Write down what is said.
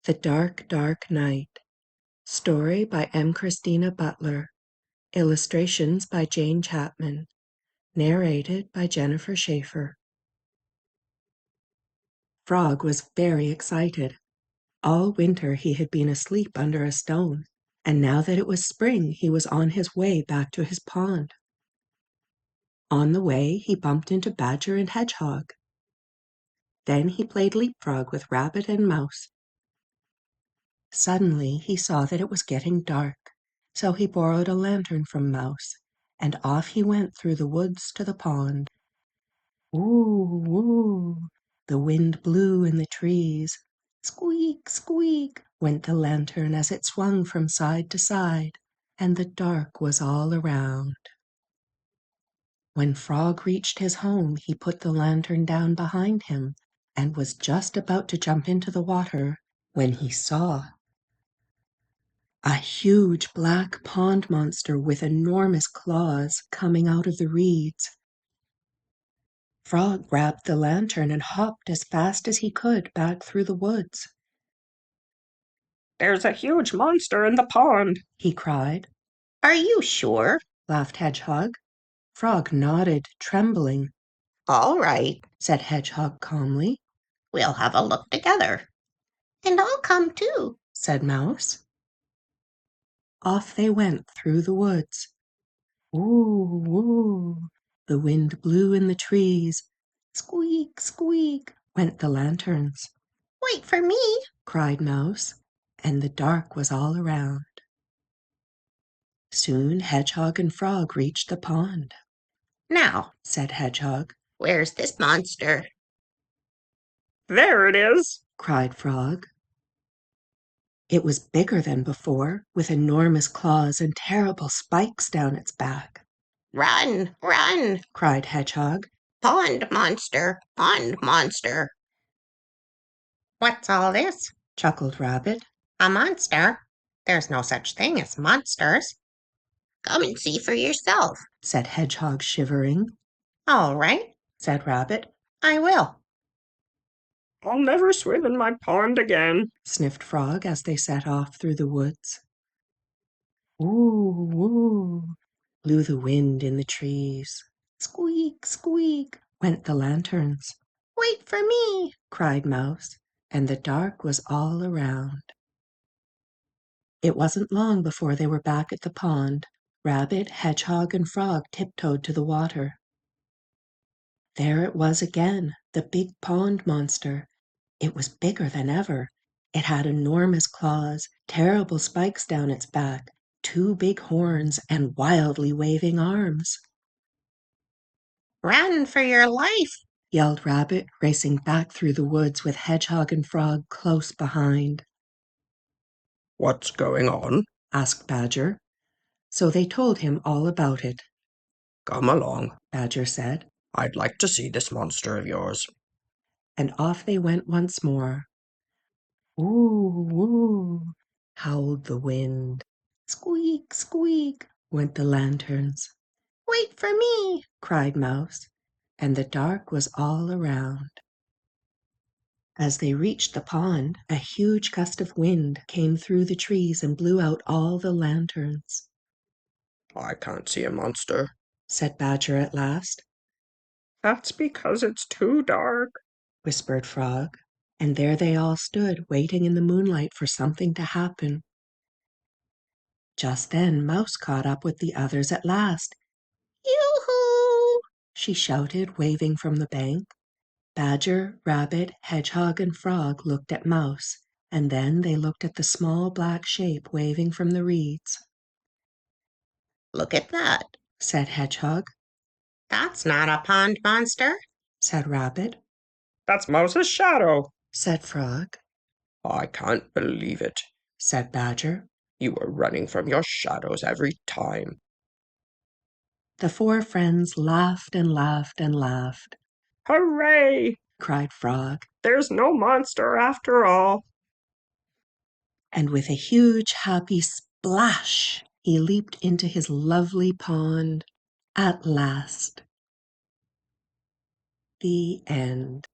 The Dark, Dark Night. Story by Christina Butler. Illustrations by Jane Chapman. Narrated by Jennifer Schafer. Frog was very excited. All winter he had been asleep under a stone, and now that it was spring he was on his way back to his pond. On the way he bumped into Badger and Hedgehog. Then he played leapfrog with Rabbit and Mouse. Suddenly he saw that it was getting dark, so he borrowed a lantern from Mouse, and off he went through the woods to the pond. Woo, woo! The wind blew in the trees. Squeak, squeak, went the lantern as it swung from side to side, and the dark was all around. When Frog reached his home, he put the lantern down behind him, and was just about to jump into the water when he saw a huge black pond monster with enormous claws coming out of the reeds. Frog grabbed the lantern and hopped as fast as he could back through the woods. "There's a huge monster in the pond," he cried. "Are you sure?" laughed Hedgehog. Frog nodded, trembling. "All right," said Hedgehog calmly. "we'll have a look together." "And I'll come too," said Mouse. Off they went through the woods. Woo, woo! The wind blew in the trees. Squeak, squeak, went the lanterns. "Wait for me," cried Mouse, and the dark was all around. Soon Hedgehog and Frog reached the pond. "Now," said Hedgehog. "where's this monster?" "There it is!" cried Frog. It was bigger than before, with enormous claws and terrible spikes down its back. "Run, run!" cried Hedgehog. "Pond monster, pond monster!" "What's all this?" chuckled Rabbit. "A monster? There's no such thing as monsters." "Come and see for yourself," said Hedgehog, shivering. "All right," said Rabbit. "I will." "I'll never swim in my pond again," sniffed Frog as they set off through the woods. Woo, woo! Blew the wind in the trees. Squeak, squeak, went the lanterns. "Wait for me," cried Mouse, and the dark was all around. It wasn't long before they were back at the pond. Rabbit, Hedgehog, and Frog tiptoed to the water. There it was again, the big pond monster. It was bigger than ever. It had enormous claws, terrible spikes down its back, 2 big horns, and wildly waving arms. "Run for your life!" yelled Rabbit, racing back through the woods with Hedgehog and Frog close behind. "What's going on?" asked Badger. So they told him all about it. "Come along," Badger said. "I'd like to see this monster of yours." And off they went once more. Woo, woo! howled the wind. Squeak, squeak, went the lanterns. "Wait for me!" cried Mouse, and the dark was all around. As they reached the pond, a huge gust of wind came through the trees and blew out all the lanterns. "I can't see a monster," said Badger at last. "That's because it's too dark," whispered Frog, and there they all stood waiting in the moonlight for something to happen. Just then Mouse caught up with the others at last. "Yoo-hoo!" she shouted, waving from the bank. Badger, Rabbit, Hedgehog, and Frog looked at Mouse, and then they looked at the small black shape waving from the reeds. "Look at that," said Hedgehog. "That's not a pond monster," said Rabbit. "That's Mouse's shadow," said Frog. "I can't believe it," said Badger. "You were running from your shadows every time." The 4 friends laughed and laughed and laughed. "Hooray!" cried Frog. "There's no monster after all." And with a huge happy splash, he leaped into his lovely pond. At last. The end.